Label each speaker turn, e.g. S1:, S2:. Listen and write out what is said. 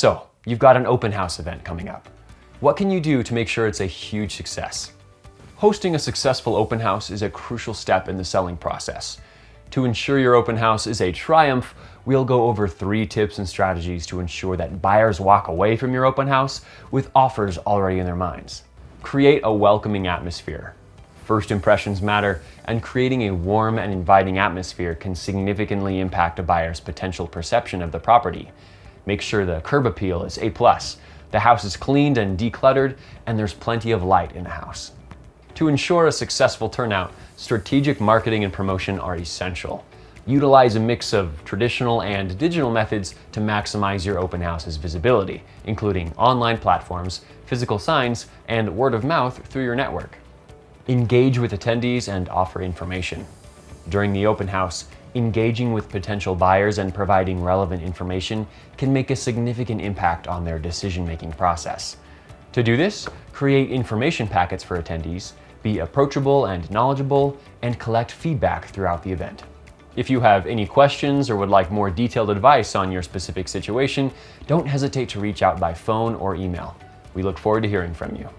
S1: So, you've got an open house event coming up. What can you do to make sure it's a huge success? Hosting a successful open house is a crucial step in the selling process. To ensure your open house is a triumph, we'll go over 3 tips and strategies to ensure that buyers walk away from your open house with offers already in their minds. Create a welcoming atmosphere. First impressions matter, and creating a warm and inviting atmosphere can significantly impact a buyer's potential perception of the property. Make sure the curb appeal is A+, the house is cleaned and decluttered, and there's plenty of light in the house. To ensure a successful turnout, strategic marketing and promotion are essential. Utilize a mix of traditional and digital methods to maximize your open house's visibility, including online platforms, physical signs, and word of mouth through your network. Engage with attendees and offer information. During the open house, engaging with potential buyers and providing relevant information can make a significant impact on their decision-making process. To do this, create information packets for attendees, be approachable and knowledgeable, and collect feedback throughout the event. If you have any questions or would like more detailed advice on your specific situation, don't hesitate to reach out by phone or email. We look forward to hearing from you.